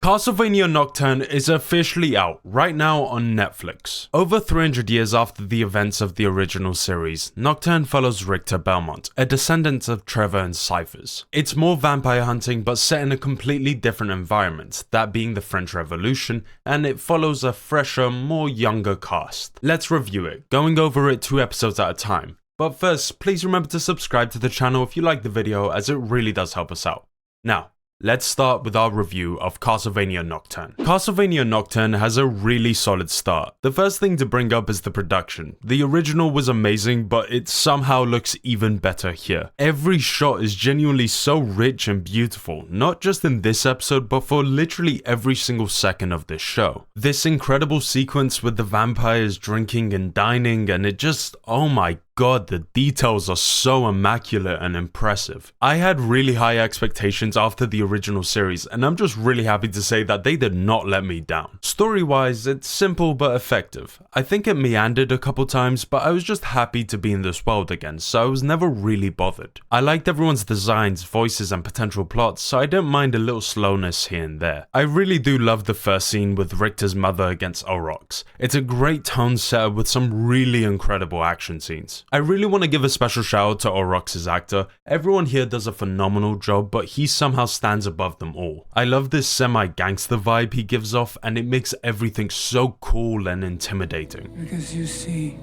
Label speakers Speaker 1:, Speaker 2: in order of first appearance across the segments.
Speaker 1: Castlevania Nocturne is officially out right now on Netflix. Over 300 years after the events of the original series, Nocturne follows Richter Belmont, a descendant of Trevor and Cyphers. It's more vampire hunting but set in a completely different environment, that being the French Revolution, and it follows a fresher, more younger cast. Let's review it, going over it 2 episodes at a time. But first, please remember to subscribe to the channel if you like the video, as it really does help us out. Now, let's start with our review of Castlevania Nocturne. Castlevania Nocturne has a really solid start. The first thing to bring up is the production. The original was amazing, but it somehow looks even better here. Every shot is genuinely so rich and beautiful, not just in this episode, but for literally every single second of this show. This incredible sequence with the vampires drinking and dining, and it just, oh my god, the details are so immaculate and impressive. I had really high expectations after the original series, and I'm just really happy to say that they did not let me down. Story-wise, it's simple but effective. I think it meandered a couple times, but I was just happy to be in this world again, so I was never really bothered. I liked everyone's designs, voices, and potential plots, so I didn't mind a little slowness here and there. I really do love the first scene with Richter's mother against Aurochs. It's a great tone setter with some really incredible action scenes. I really want to give a special shout out to Aurochs' actor. Everyone here does a phenomenal job, but he somehow stands above them all. I love this semi-gangster vibe he gives off, and it makes everything so cool and intimidating.
Speaker 2: Because you see,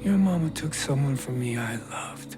Speaker 2: your mama took someone from me I loved,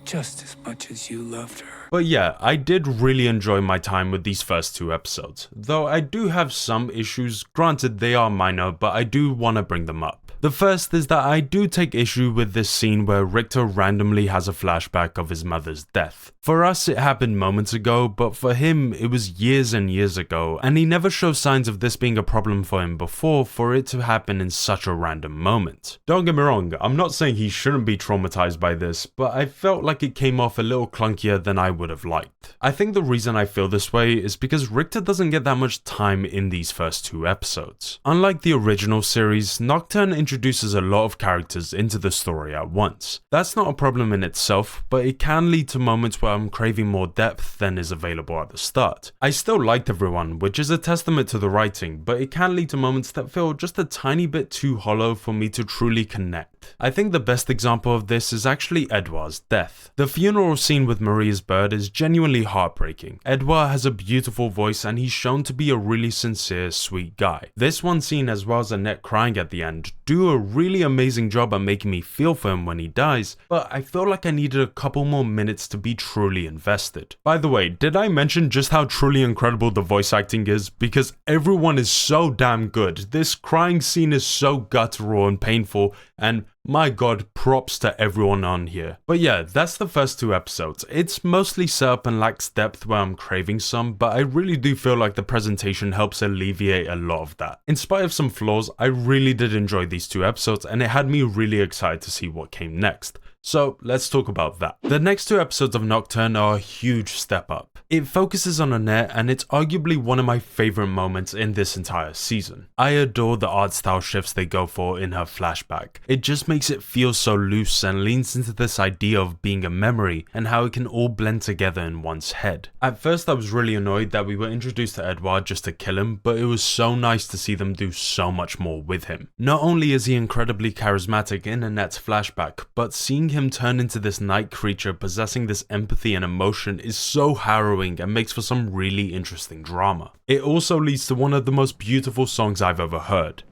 Speaker 2: just as much as you loved her.
Speaker 1: But yeah, I did really enjoy my time with these first 2 episodes, though I do have some issues. Granted, they are minor, but I do want to bring them up. The first is that I do take issue with this scene where Richter randomly has a flashback of his mother's death. For us it happened moments ago, but for him it was years and years ago, and he never shows signs of this being a problem for him before for it to happen in such a random moment. Don't get me wrong, I'm not saying he shouldn't be traumatized by this, but I felt like it came off a little clunkier than I would have liked. I think the reason I feel this way is because Richter doesn't get that much time in these first 2 episodes. Unlike the original series, Nocturne introduces a lot of characters into the story at once. That's not a problem in itself, but it can lead to moments where I'm craving more depth than is available at the start. I still liked everyone, which is a testament to the writing, but it can lead to moments that feel just a tiny bit too hollow for me to truly connect. I think the best example of this is actually Edouard's death. The funeral scene with Maria's bird is genuinely heartbreaking. Edouard has a beautiful voice and he's shown to be a really sincere, sweet guy. This one scene, as well as Annette crying at the end, do a really amazing job at making me feel for him when he dies, but I feel like I needed a couple more minutes to be truly invested. By the way, did I mention just how truly incredible the voice acting is? Because everyone is so damn good. This crying scene is so guttural and painful, and my god, props to everyone on here. But yeah, that's the first 2 episodes. It's mostly set up and lacks depth where I'm craving some, but I really do feel like the presentation helps alleviate a lot of that. In spite of some flaws, I really did enjoy these 2 episodes, and it had me really excited to see what came next. So let's talk about that. The next 2 episodes of Nocturne are a huge step up. It focuses on Annette, and it's arguably one of my favorite moments in this entire season. I adore the art style shifts they go for in her flashback. It just makes it feel so loose and leans into this idea of being a memory and how it can all blend together in one's head. At first I was really annoyed that we were introduced to Edouard just to kill him, but it was so nice to see them do so much more with him. Not only is he incredibly charismatic in Annette's flashback, but seeing him turn into this night creature possessing this empathy and emotion is so harrowing and makes for some really interesting drama. It also leads to one of the most beautiful songs I've ever heard.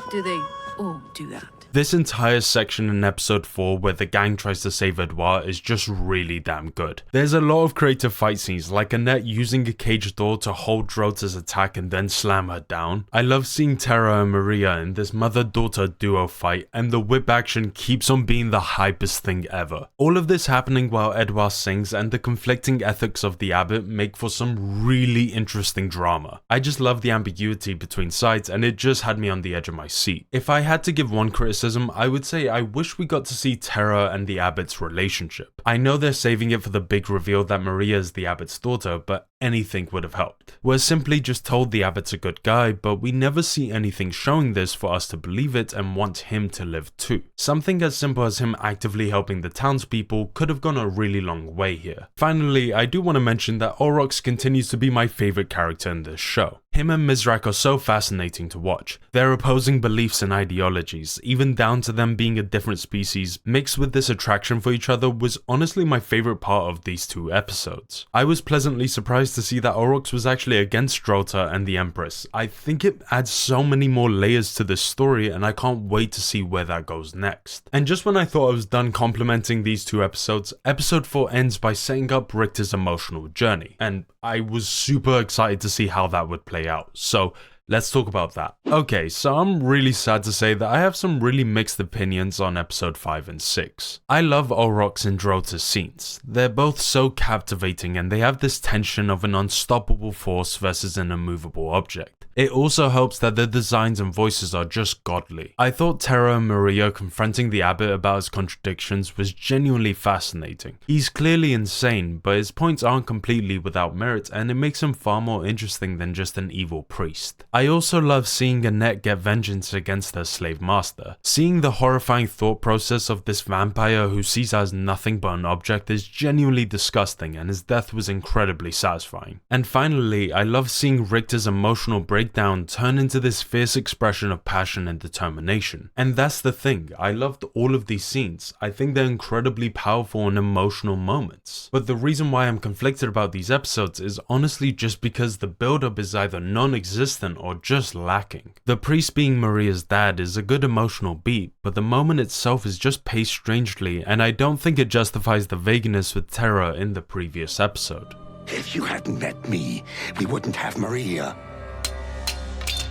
Speaker 3: Do they all do that?
Speaker 1: This entire section in episode 4 where the gang tries to save Edouard is just really damn good. There's a lot of creative fight scenes, like Annette using a cage door to hold Drota's attack and then slam her down. I love seeing Terra and Maria in this mother-daughter duo fight, and the whip action keeps on being the hypest thing ever. All of this happening while Edouard sings, and the conflicting ethics of the abbot make for some really interesting drama. I just love the ambiguity between sides, and it just had me on the edge of my seat. If I had to give one criticism, I would say I wish we got to see Terra and the abbot's relationship. I know they're saving it for the big reveal that Maria is the abbot's daughter, but anything would have helped. We're simply just told the abbot's a good guy, but we never see anything showing this for us to believe it and want him to live too. Something as simple as him actively helping the townspeople could have gone a really long way here. Finally, I do want to mention that Olrox continues to be my favorite character in this show. Him and Mizrak are so fascinating to watch. Their opposing beliefs and ideologies, even down to them being a different species, mixed with this attraction for each other, was honestly my favorite part of these 2 episodes. I was pleasantly surprised to see that Olrox was actually against Drolta and the Empress. I think it adds so many more layers to this story, and I can't wait to see where that goes next. And just when I thought I was done complimenting these 2 episodes, episode 4 ends by setting up Richter's emotional journey, and I was super excited to see how that would play out. So let's talk about that. Okay, so I'm really sad to say that I have some really mixed opinions on episode 5 and 6. I love Olrox and Drolta's scenes. They're both so captivating and they have this tension of an unstoppable force versus an immovable object. It also helps that the designs and voices are just godly. I thought Terra and Maria confronting the abbot about his contradictions was genuinely fascinating. He's clearly insane, but his points aren't completely without merit, and it makes him far more interesting than just an evil priest. I also love seeing Annette get vengeance against her slave master. Seeing the horrifying thought process of this vampire who sees as nothing but an object is genuinely disgusting, and his death was incredibly satisfying. And finally, I love seeing Richter's emotional breakdown turn into this fierce expression of passion and determination. And that's the thing, I loved all of these scenes. I think they're incredibly powerful and emotional moments. But the reason why I'm conflicted about these episodes is honestly just because the build-up is either non-existent or just lacking. The priest being Maria's dad is a good emotional beat, but the moment itself is just paced strangely, and I don't think it justifies the vagueness with Terra in the previous episode.
Speaker 4: If you hadn't met me, we wouldn't have Maria.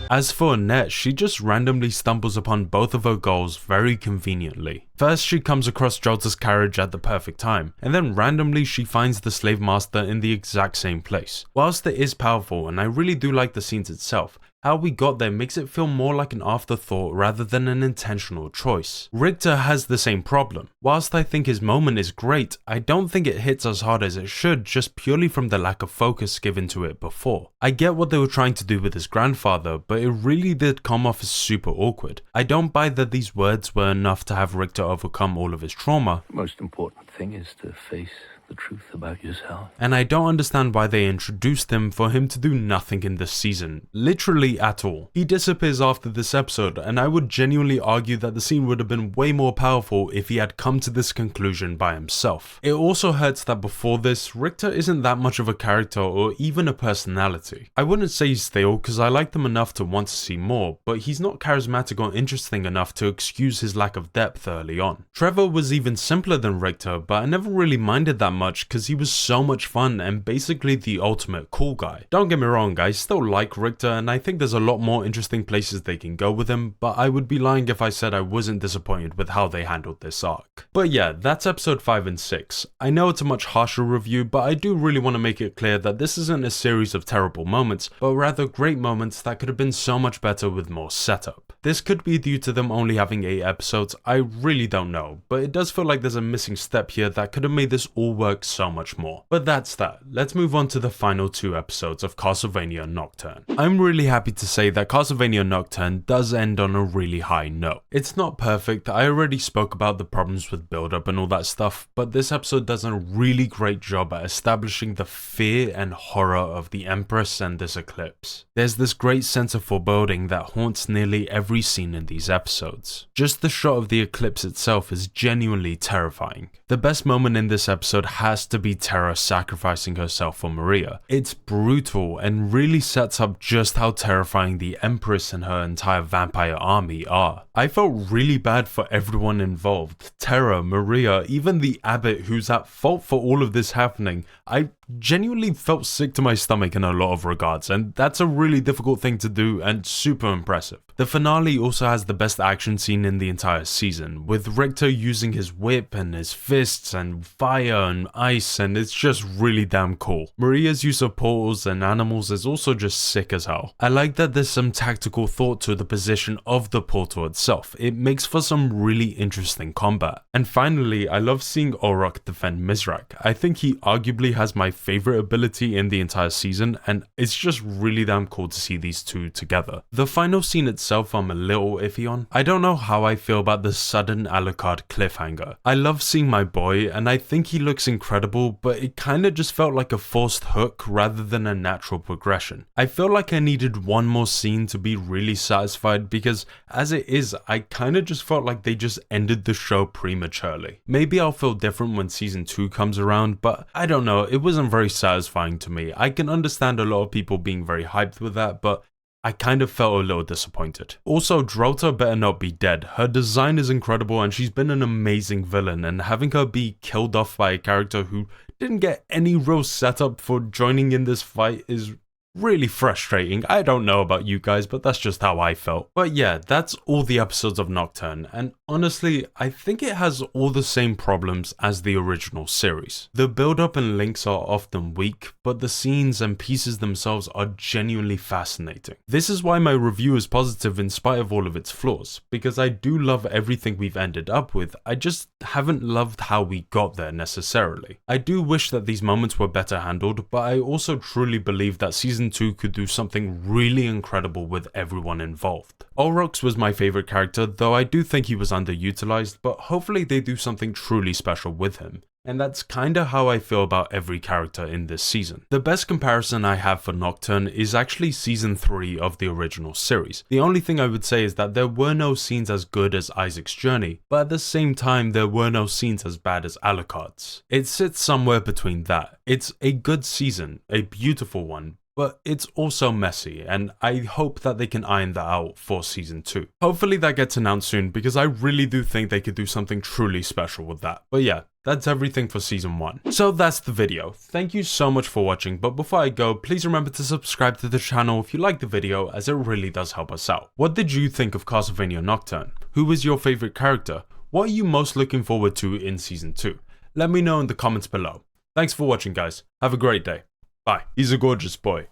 Speaker 1: As for Annette, she just randomly stumbles upon both of her goals very conveniently. First, she comes across Drolta's carriage at the perfect time, and then randomly she finds the slave master in the exact same place. Whilst it is powerful, and I really do like the scenes itself, how we got there makes it feel more like an afterthought rather than an intentional choice. Richter has the same problem. Whilst I think his moment is great, I don't think it hits as hard as it should just purely from the lack of focus given to it before. I get what they were trying to do with his grandfather, but it really did come off as super awkward. I don't buy that these words were enough to have Richter overcome all of his trauma.
Speaker 5: The most important thing is to face the truth about yourself.
Speaker 1: And I don't understand why they introduced him for him to do nothing in this season, literally at all. He disappears after this episode, and I would genuinely argue that the scene would have been way more powerful if he had come to this conclusion by himself. It also hurts that before this, Richter isn't that much of a character or even a personality. I wouldn't say he's stale because I like them enough to want to see more, but he's not charismatic or interesting enough to excuse his lack of depth early on. Trevor was even simpler than Richter, but I never really minded that much because he was so much fun and basically the ultimate cool guy. Don't get me wrong, I still like Richter and I think there's a lot more interesting places they can go with him, but I would be lying if I said I wasn't disappointed with how they handled this arc. But yeah, that's episode 5 and 6. I know it's a much harsher review, but I do really want to make it clear that this isn't a series of terrible moments, but rather great moments that could have been so much better with more setup. This could be due to them only having 8 episodes, I really don't know, but it does feel like there's a missing step here that could have made this all work so much more. But that's that. Let's move on to the final 2 episodes of Castlevania Nocturne. I'm really happy to say that Castlevania Nocturne does end on a really high note. It's not perfect, I already spoke about the problems with build-up and all that stuff, but this episode does a really great job at establishing the fear and horror of the Empress and this eclipse. There's this great sense of foreboding that haunts nearly every scene in these episodes. Just the shot of the eclipse itself is genuinely terrifying. The best moment in this episode has to be Terra sacrificing herself for Maria. It's brutal and really sets up just how terrifying the Empress and her entire vampire army are. I felt really bad for everyone involved. Terra, Maria, even the abbot who's at fault for all of this happening. I genuinely felt sick to my stomach in a lot of regards, and that's a really difficult thing to do and super impressive. The finale also has the best action scene in the entire season, with Richter using his whip and his fist fists and fire and ice, and it's just really damn cool. Maria's use of portals and animals is also just sick as hell. I like that there's some tactical thought to the position of the portal itself. It makes for some really interesting combat. And finally, I love seeing Orok defend Mizrak. I think he arguably has my favorite ability in the entire season, and it's just really damn cool to see these two together. The final scene itself I'm a little iffy on. I don't know how I feel about the sudden Alucard cliffhanger. I love seeing my boy, and I think he looks incredible, but it kinda just felt like a forced hook rather than a natural progression. I feel like I needed one more scene to be really satisfied, because as it is, I kinda just felt like they just ended the show prematurely. Maybe I'll feel different when season 2 comes around, but I don't know, it wasn't very satisfying to me. I can understand a lot of people being very hyped with that, but I kind of felt a little disappointed. Also, Drota better not be dead. Her design is incredible and she's been an amazing villain, and having her be killed off by a character who didn't get any real setup for joining in this fight is really frustrating. I don't know about you guys, but that's just how I felt. But yeah, that's all the episodes of Nocturne, and honestly, I think it has all the same problems as the original series. The build-up and links are often weak, but the scenes and pieces themselves are genuinely fascinating. This is why my review is positive in spite of all of its flaws, because I do love everything we've ended up with. I just haven't loved how we got there necessarily. I do wish that these moments were better handled, but I also truly believe that season 2 could do something really incredible with everyone involved. Olrox was my favorite character, though I do think he was underutilized, but hopefully they do something truly special with him. And that's kinda how I feel about every character in this season. The best comparison I have for Nocturne is actually season 3 of the original series. The only thing I would say is that there were no scenes as good as Isaac's journey, but at the same time there were no scenes as bad as Alucard's. It sits somewhere between that. It's a good season, a beautiful one, but it's also messy, and I hope that they can iron that out for season 2. Hopefully that gets announced soon, because I really do think they could do something truly special with that. But yeah, that's everything for season 1. So that's the video. Thank you so much for watching, but before I go, please remember to subscribe to the channel if you like the video, as it really does help us out. What did you think of Castlevania Nocturne? Who was your favorite character? What are you most looking forward to in season 2? Let me know in the comments below. Thanks for watching, guys. Have a great day. Bye. He's a gorgeous boy.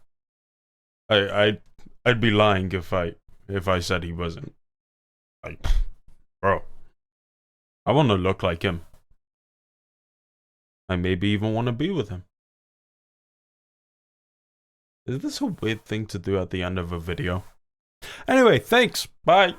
Speaker 1: I'd be lying if I said he wasn't. Bro, I want to look like him. I maybe even want to be with him. Is this a weird thing to do at the end of a video? Anyway, thanks. Bye.